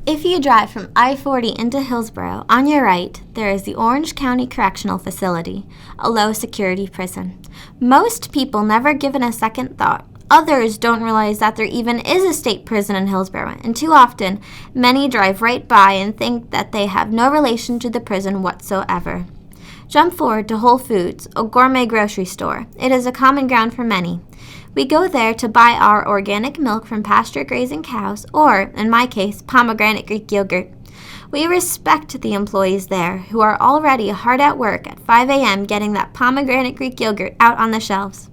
If you drive from I-40 into Hillsborough, on your right, there is the Orange County Correctional Facility, a low-security prison. Most people never give it a second thought. Others don't realize that there even is a state prison in Hillsborough, and too often, many drive right by and think that they have no relation to the prison whatsoever. Jump forward to Whole Foods, a gourmet grocery store. It is a common ground for many. We go there to buy our organic milk from pasture-grazing cows, or, in my case, pomegranate Greek yogurt. We respect the employees there, who are already hard at work at 5 a.m. getting that pomegranate Greek yogurt out on the shelves.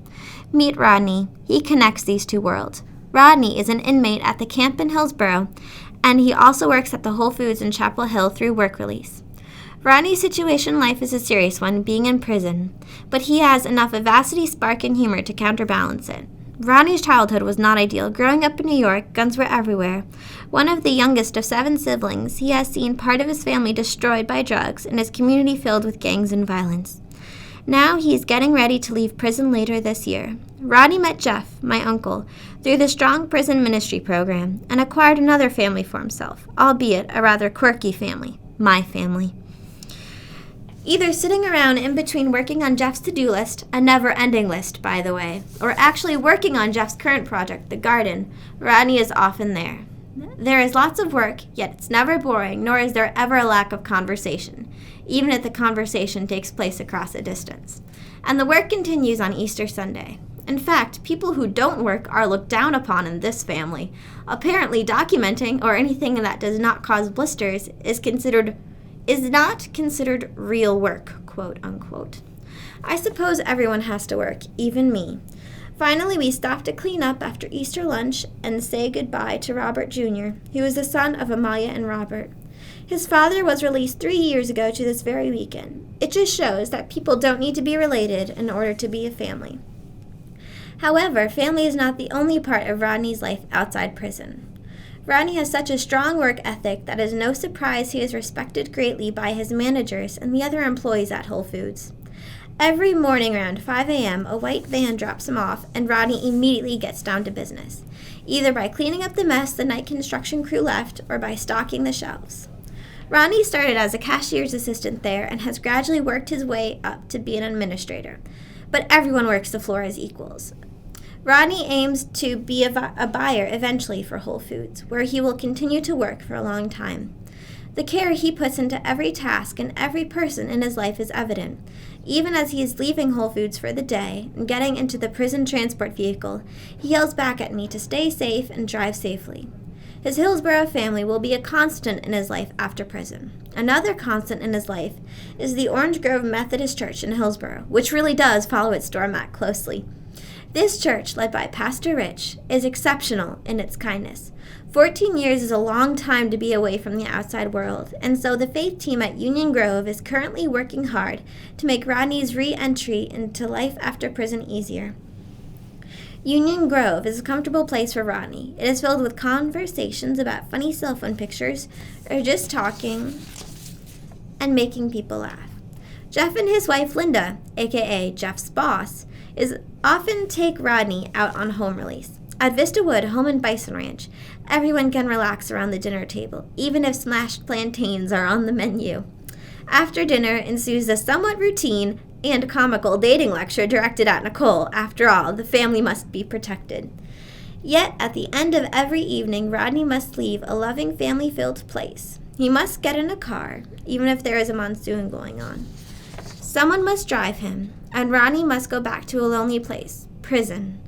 Meet Rodney. He connects these two worlds. Rodney is an inmate at the camp in Hillsborough, and he also works at the Whole Foods in Chapel Hill through work release. Rodney's situation in life is a serious one, being in prison, but he has enough vivacity, spark, and humor to counterbalance it. Rodney's childhood was not ideal. Growing up in New York, guns were everywhere. One of the youngest of 7 siblings, he has seen part of his family destroyed by drugs and his community filled with gangs and violence. Now he is getting ready to leave prison later this year. Rodney met Jeff, my uncle, through the Strong Prison Ministry program and acquired another family for himself, albeit a rather quirky family, my family. Either sitting around in between working on Jeff's to-do list, a never-ending list, by the way, or actually working on Jeff's current project, the garden, Rodney is often there. There is lots of work, yet it's never boring, nor is there ever a lack of conversation, even if the conversation takes place across a distance. And the work continues on Easter Sunday. In fact, people who don't work are looked down upon in this family. Apparently, documenting or anything that does not cause blisters is not considered real work, quote unquote. I suppose everyone has to work, even me. Finally, we stop to clean up after Easter lunch and say goodbye to Robert Jr., who is the son of Amalia and Robert. His father was released 3 years ago to this very weekend. It just shows that people don't need to be related in order to be a family. However, family is not the only part of Rodney's life outside prison. Rodney has such a strong work ethic that it is no surprise he is respected greatly by his managers and the other employees at Whole Foods. Every morning around 5 a.m., a white van drops him off, and Rodney immediately gets down to business, either by cleaning up the mess the night construction crew left or by stocking the shelves. Rodney started as a cashier's assistant there and has gradually worked his way up to be an administrator, but everyone works the floor as equals. Rodney aims to be a buyer eventually for Whole Foods, where he will continue to work for a long time. The care he puts into every task and every person in his life is evident. Even as he is leaving Whole Foods for the day and getting into the prison transport vehicle, he yells back at me to stay safe and drive safely. His Hillsborough family will be a constant in his life after prison. Another constant in his life is the Orange Grove Methodist Church in Hillsborough, which really does follow its doormat closely. This church, led by Pastor Rich, is exceptional in its kindness. 14 years is a long time to be away from the outside world, and so the faith team at Union Grove is currently working hard to make Rodney's re-entry into life after prison easier. Union Grove is a comfortable place for Rodney. It is filled with conversations about funny cell phone pictures or just talking and making people laugh. Jeff and his wife Linda, aka Jeff's boss, often take Rodney out on home release. At Vista Wood Home and Bison Ranch, everyone can relax around the dinner table, even if smashed plantains are on the menu. After dinner ensues a somewhat routine and comical dating lecture directed at Nicole. After all, the family must be protected. Yet, at the end of every evening, Rodney must leave a loving, family-filled place. He must get in a car, even if there is a monsoon going on. Someone must drive him, and Rodney must go back to a lonely place, prison,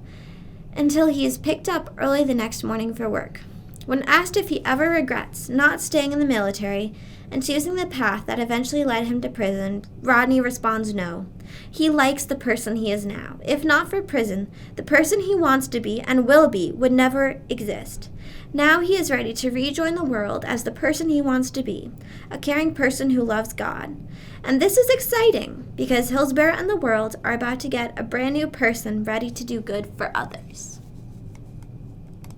until he is picked up early the next morning for work. When asked if he ever regrets not staying in the military and choosing the path that eventually led him to prison, Rodney responds no. He likes the person he is now. If not for prison, the person he wants to be and will be would never exist. Now he is ready to rejoin the world as the person he wants to be, a caring person who loves God. And this is exciting because Hillsborough and the world are about to get a brand new person ready to do good for others.